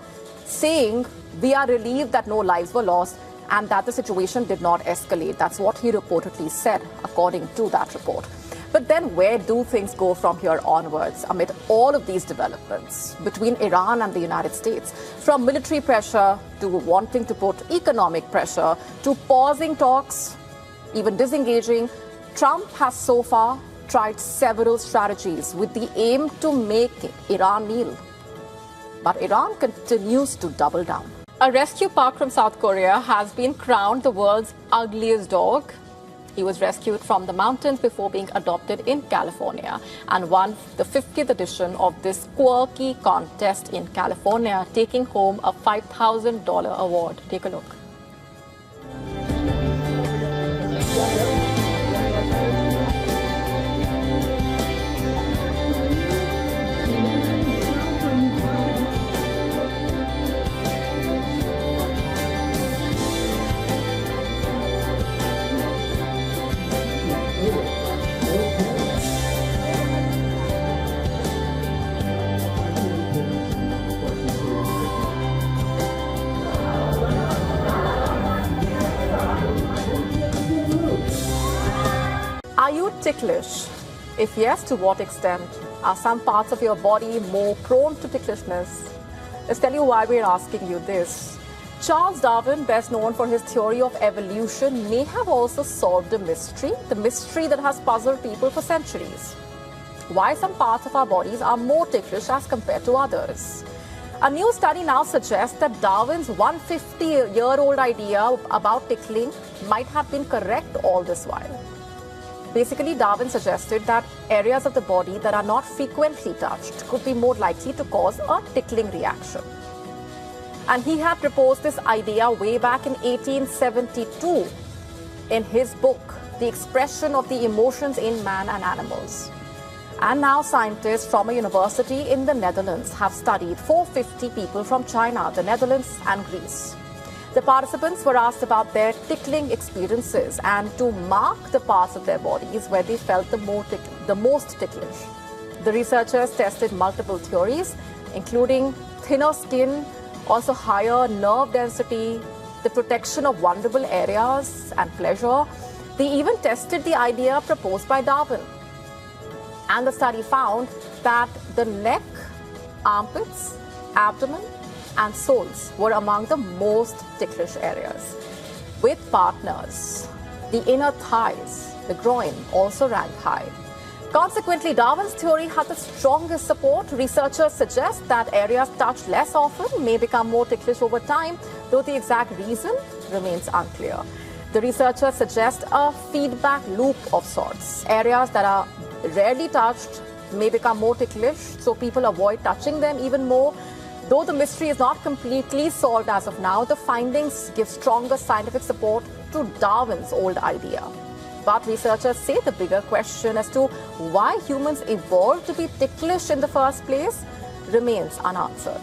saying we are relieved that no lives were lost and that the situation did not escalate. That's what he reportedly said, according to that report. But then where do things go from here onwards amid all of these developments between Iran and the United States? From military pressure to wanting to put economic pressure to pausing talks, even disengaging, Trump has so far tried several strategies with the aim to make Iran kneel. But Iran continues to double down. A rescue park from South Korea has been crowned the world's ugliest dog. He was rescued from the mountains before being adopted in California and won the 50th edition of this quirky contest in California, taking home a $5,000 award. Take a look. Are you ticklish? If yes, to what extent? Are some parts of your body more prone to ticklishness? Let's tell you why we're asking you this. Charles Darwin, best known for his theory of evolution, may have also solved a mystery, the mystery that has puzzled people for centuries. Why some parts of our bodies are more ticklish as compared to others. A new study now suggests that Darwin's 150-year-old idea about tickling might have been correct all this while. Basically, Darwin suggested that areas of the body that are not frequently touched could be more likely to cause a tickling reaction. And he had proposed this idea way back in 1872 in his book, The Expression of the Emotions in Man and Animals. And now scientists from a university in the Netherlands have studied 450 people from China, the Netherlands and Greece. The participants were asked about their tickling experiences and to mark the parts of their bodies where they felt the most ticklish. The researchers tested multiple theories, including thinner skin, also higher nerve density, the protection of vulnerable areas and pleasure. They even tested the idea proposed by Darwin. And the study found that the neck, armpits, abdomen, and soles were among the most ticklish areas. With partners, the inner thighs, the groin also ranked high. Consequently, Darwin's theory had the strongest support. Researchers suggest that areas touched less often may become more ticklish over time, though the exact reason remains unclear. The researchers suggest a feedback loop of sorts. Areas that are rarely touched may become more ticklish, so people avoid touching them even more. Though the mystery is not completely solved as of now, the findings give stronger scientific support to Darwin's old idea. But researchers say the bigger question as to why humans evolved to be ticklish in the first place remains unanswered.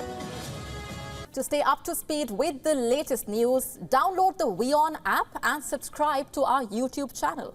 To stay up to speed with the latest news, download the WION app and subscribe to our YouTube channel.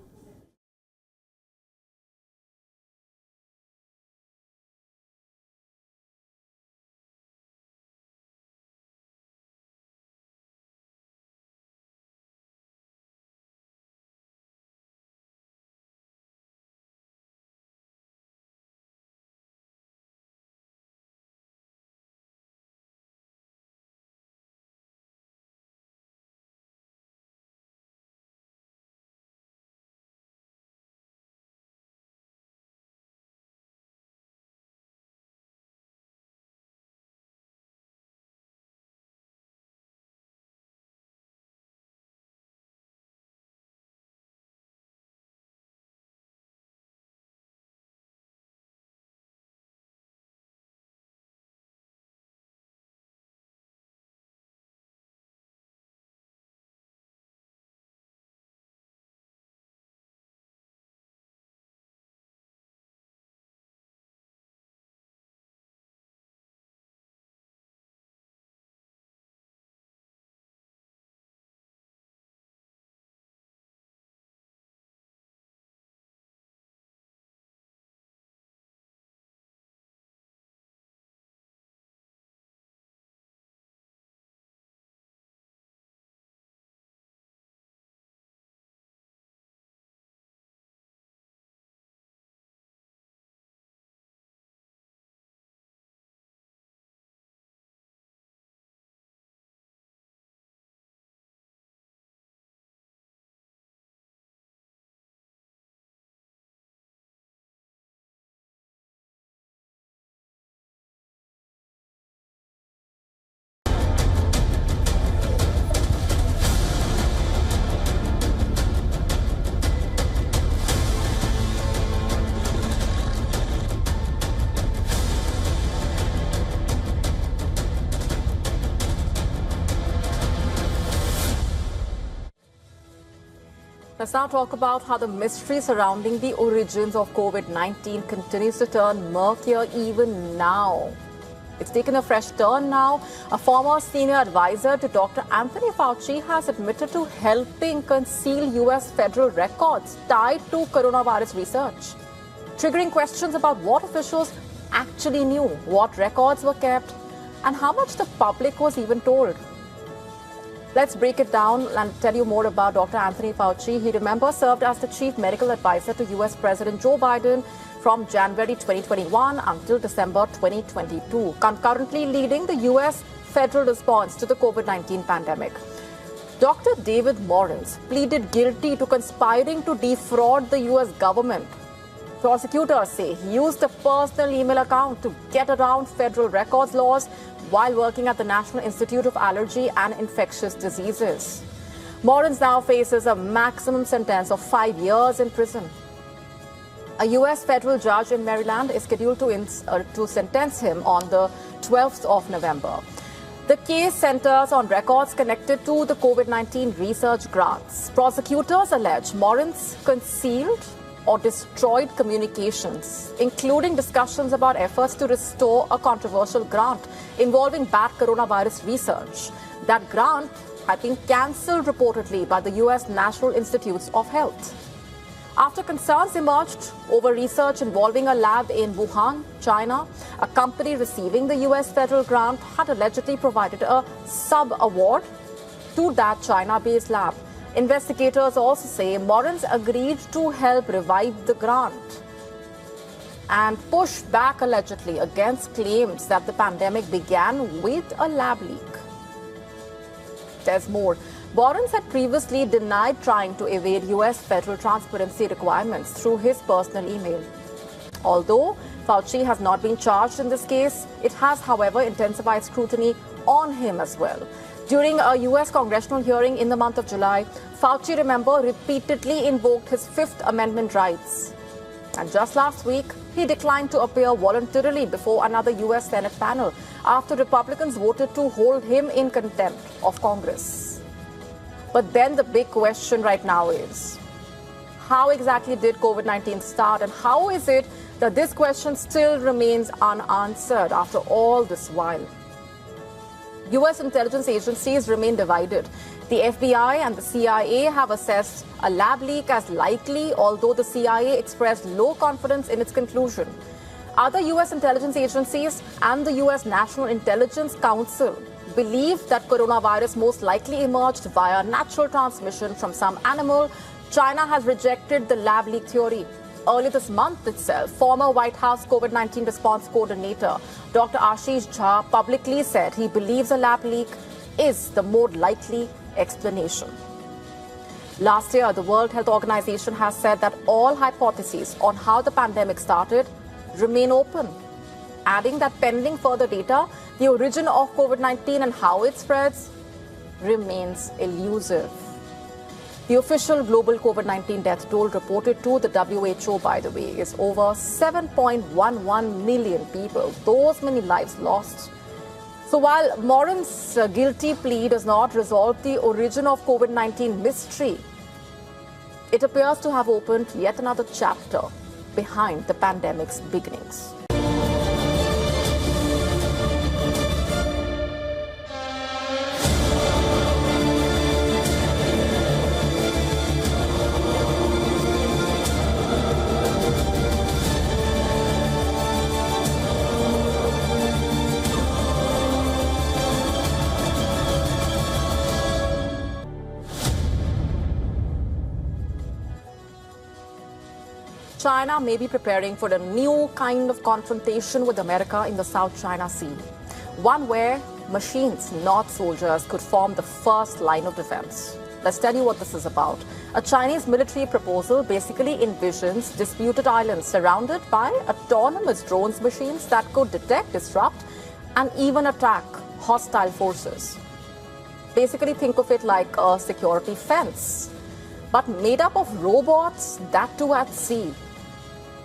Let's now talk about how the mystery surrounding the origins of COVID-19 continues to turn murkier even now. It's taken a fresh turn now. A former senior advisor to Dr. Anthony Fauci has admitted to helping conceal U.S. federal records tied to coronavirus research, triggering questions about what officials actually knew, what records were kept, and how much the public was even told. Let's break it down and tell you more about Dr. Anthony Fauci. He, remember, served as the chief medical advisor to U.S. President Joe Biden from January 2021 until December 2022, concurrently leading the U.S. federal response to the COVID-19 pandemic. Dr. David Morans pleaded guilty to conspiring to defraud the U.S. government. Prosecutors say he used a personal email account to get around federal records laws while working at the National Institute of Allergy and Infectious Diseases. Morans now faces a maximum sentence of 5 years in prison. A U.S. federal judge in Maryland is scheduled to sentence him on the 12th of November. The case centers on records connected to the COVID-19 research grants. Prosecutors allege Morans concealed or destroyed communications, including discussions about efforts to restore a controversial grant involving bad coronavirus research. That grant had been cancelled reportedly by the U.S. National Institutes of Health, after concerns emerged over research involving a lab in Wuhan, China. A company receiving the U.S. federal grant had allegedly provided a sub-award to that China-based lab. Investigators also say Morans agreed to help revive the grant and push back allegedly against claims that the pandemic began with a lab leak. There's more. Morans had previously denied trying to evade U.S. federal transparency requirements through his personal email. Although Fauci has not been charged in this case, it has, however, intensified scrutiny on him as well. During a U.S. congressional hearing in the month of July, Fauci, remember, repeatedly invoked his Fifth Amendment rights. And just last week, he declined to appear voluntarily before another U.S. Senate panel after Republicans voted to hold him in contempt of Congress. But then the big question right now is, how exactly did COVID-19 start, and how is it that this question still remains unanswered after all this while? U.S. intelligence agencies remain divided. The FBI and the CIA have assessed a lab leak as likely, although the CIA expressed low confidence in its conclusion. Other U.S. intelligence agencies and the U.S. National Intelligence Council believe that coronavirus most likely emerged via natural transmission from some animal. China has rejected the lab leak theory. Earlier this month itself, former White House COVID-19 response coordinator Dr. Ashish Jha publicly said he believes a lab leak is the more likely explanation. Last year, the World Health Organization has said that all hypotheses on how the pandemic started remain open, adding that pending further data, the origin of COVID-19 and how it spreads remains elusive. The official global COVID-19 death toll reported to the WHO, by the way, is over 7.11 million people. Those many lives lost. So while Morans' guilty plea does not resolve the origin of COVID-19 mystery, it appears to have opened yet another chapter behind the pandemic's beginnings. China may be preparing for a new kind of confrontation with America in the South China Sea, one where machines, not soldiers, could form the first line of defense. Let's tell you what this is about. A Chinese military proposal basically envisions disputed islands surrounded by autonomous drones machines that could detect, disrupt, and even attack hostile forces. Basically, think of it like a security fence, but made up of robots, that too at sea.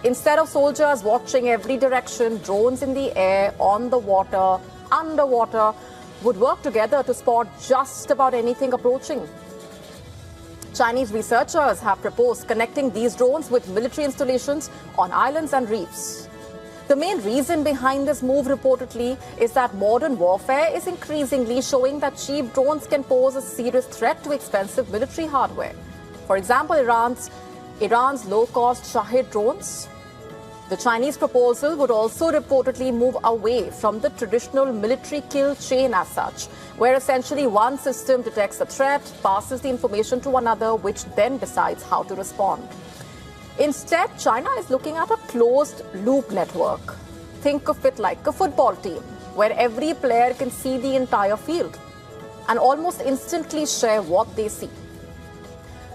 Instead of soldiers watching every direction, drones in the air, on the water, underwater, would work together to spot just about anything approaching. Chinese researchers have proposed connecting these drones with military installations on islands and reefs. The main reason behind this move, reportedly, is that modern warfare is increasingly showing that cheap drones can pose a serious threat to expensive military hardware. For example, Iran's low-cost Shahid drones. The Chinese proposal would also reportedly move away from the traditional military kill chain as such, where essentially one system detects a threat, passes the information to another, which then decides how to respond. Instead, China is looking at a closed-loop network. Think of it like a football team, where every player can see the entire field and almost instantly share what they see.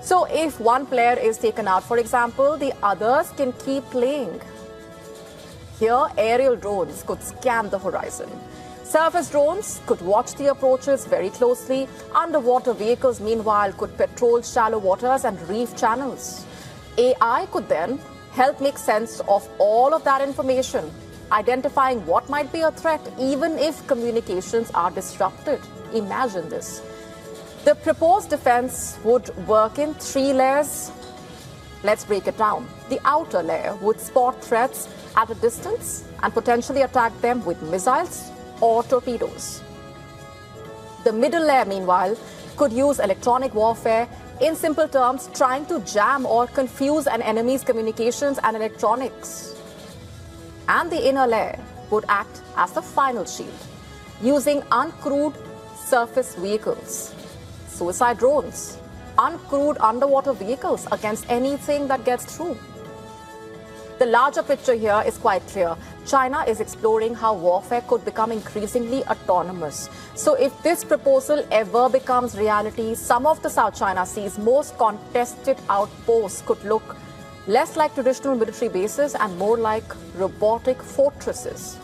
So if one player is taken out, for example, the others can keep playing. Here, aerial drones could scan the horizon. Surface drones could watch the approaches very closely. Underwater vehicles, meanwhile, could patrol shallow waters and reef channels. AI could then help make sense of all of that information, identifying what might be a threat even if communications are disrupted. Imagine this. The proposed defense would work in 3 layers. Let's break it down. The outer layer would spot threats at a distance and potentially attack them with missiles or torpedoes. The middle layer, meanwhile, could use electronic warfare, in simple terms, trying to jam or confuse an enemy's communications and electronics. And the inner layer would act as the final shield, using uncrewed surface vehicles, suicide drones, uncrewed underwater vehicles against anything that gets through. The larger picture here is quite clear. China is exploring how warfare could become increasingly autonomous. So if this proposal ever becomes reality, some of the South China Sea's most contested outposts could look less like traditional military bases and more like robotic fortresses,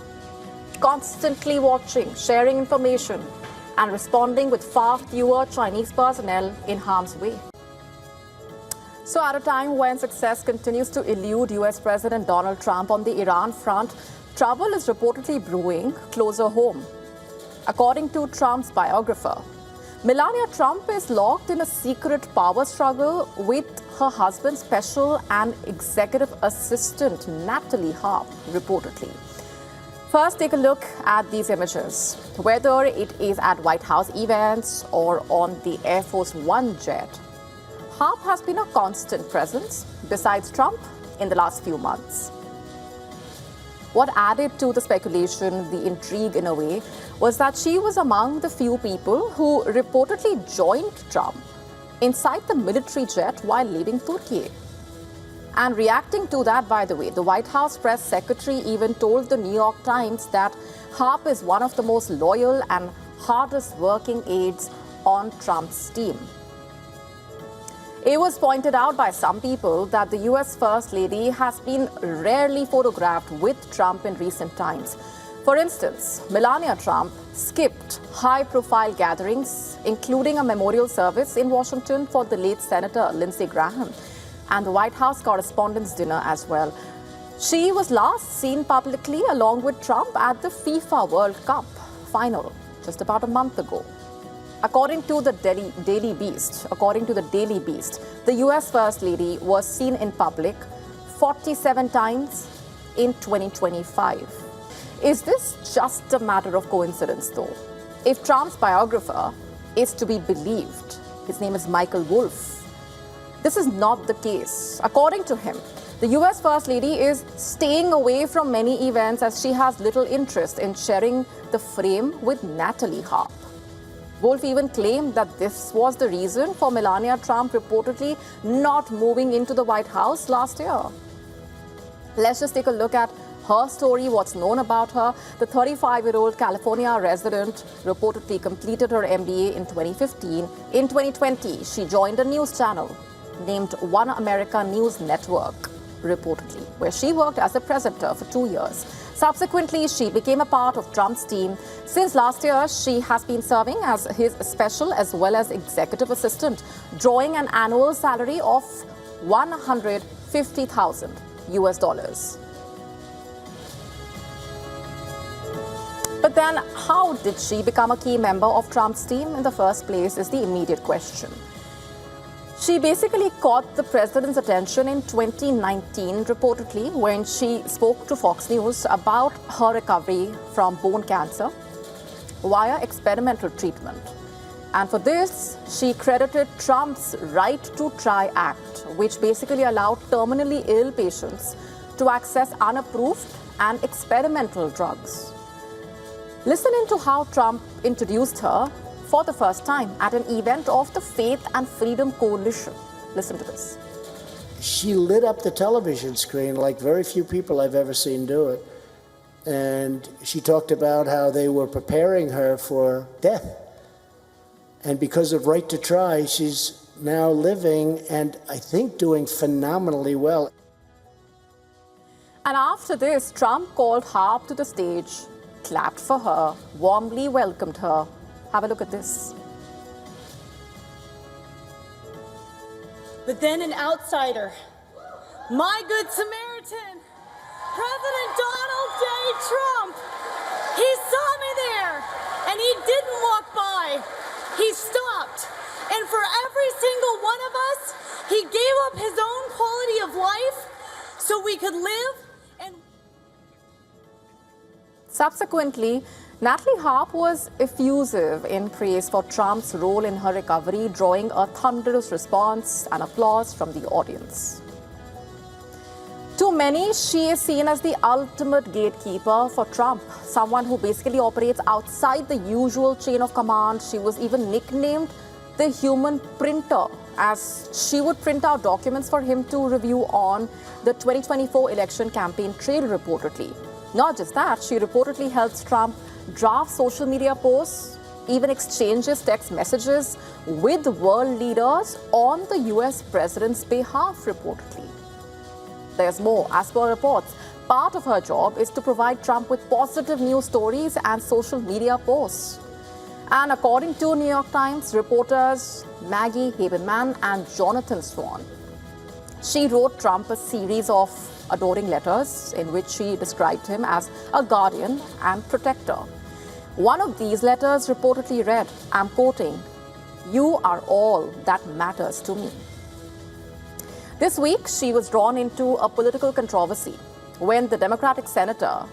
constantly watching, sharing information, and responding with far fewer Chinese personnel in harm's way. So at a time when success continues to elude US President Donald Trump on the Iran front, trouble is reportedly brewing closer home. According to Trump's biographer, Melania Trump is locked in a secret power struggle with her husband's special and executive assistant, Natalie Harp, reportedly. First, take a look at these images. Whether it is at White House events or on the Air Force One jet, Harp has been a constant presence besides Trump in the last few months. What added to the speculation, the intrigue in a way, was that she was among the few people who reportedly joined Trump inside the military jet while leaving Turkey. And reacting to that, by the way, the White House press secretary even told the New York Times that Harp is one of the most loyal and hardest working aides on Trump's team. It was pointed out by some people that the US First Lady has been rarely photographed with Trump in recent times. For instance, Melania Trump skipped high-profile gatherings, including a memorial service in Washington for the late Senator Lindsey Graham, and the White House Correspondents' Dinner as well. She was last seen publicly along with Trump at the FIFA World Cup final just about a month ago. According to the Daily Beast, the US First Lady was seen in public 47 times in 2025. Is this just a matter of coincidence, though? If Trump's biographer is to be believed, his name is Michael Wolff, this is not the case. According to him, the US First Lady is staying away from many events as she has little interest in sharing the frame with Natalie Harp. Wolff even claimed that this was the reason for Melania Trump reportedly not moving into the White House last year. Let's just take a look at her story, what's known about her. The 35-year-old California resident reportedly completed her MBA in 2015. In 2020, she joined a news channel named One America News Network, reportedly, where she worked as a presenter for 2 years. Subsequently, she became a part of Trump's team. Since last year, she has been serving as his special as well as executive assistant, drawing an annual salary of $150,000 US. But then, how did she become a key member of Trump's team in the first place is the immediate question. She basically caught the president's attention in 2019, reportedly, when she spoke to Fox News about her recovery from bone cancer via experimental treatment. And for this, she credited Trump's Right to Try Act, which basically allowed terminally ill patients to access unapproved and experimental drugs. Listen into how Trump introduced her for the first time at an event of the Faith and Freedom Coalition. Listen to this.
She lit up the television screen like very few people I've ever seen do it. And she talked about how they were preparing her for death. And because of Right to Try, she's now living and I think doing phenomenally well.
And after this, Trump called Harp to the stage, clapped for her, warmly welcomed her. Have a look at this.
But then an outsider, my good Samaritan, President Donald J. Trump, he saw me there and he didn't walk by, he stopped. And for every single one of us, he gave up his own quality of life so we could live. And
subsequently, Natalie Harp was effusive in praise for Trump's role in her recovery, drawing a thunderous response and applause from the audience. To many, she is seen as the ultimate gatekeeper for Trump, someone who basically operates outside the usual chain of command. She was even nicknamed the human printer, as she would print out documents for him to review on the 2024 election campaign trail, reportedly. Not just that, she reportedly helps Trump draft social media posts, even exchanges text messages with world leaders on the US president's behalf, reportedly. There's more. As per reports, part of her job is to provide Trump with positive news stories and social media posts. And according to New York Times reporters Maggie Haberman and Jonathan Swan, she wrote Trump a series of adoring letters in which she described him as a guardian and protector. One of these letters reportedly read, I'm quoting, "You are all that matters to me." This week, she was drawn into a political controversy when the Democratic Senator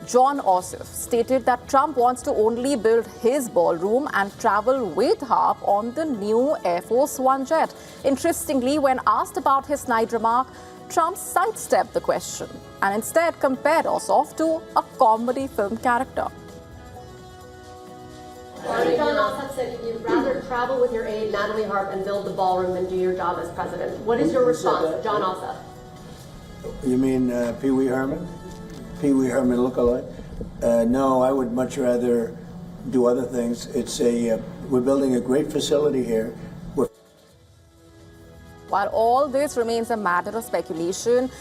John Ossoff stated that Trump wants to only build his ballroom and travel with Harp on the new Air Force One jet. Interestingly, when asked about his snide remark, Trump sidestepped the question and instead compared Ossoff to a comedy film character.
John Ossoff said you'd rather travel with your aide, Natalie Harp, and build the ballroom than do your job as president. What is your response, John Ossoff?
You mean Pee Wee Herman? Pee Wee Herman lookalike? No, I would much rather do other things. It's we're building a great facility here.
While all this remains a matter of speculation,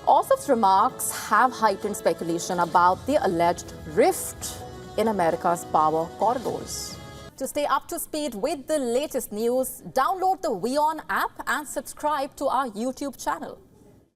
Ossoff's remarks have heightened speculation about the alleged rift in America's power corridors. To stay up to speed with the latest news, download the WION app and subscribe to our YouTube channel.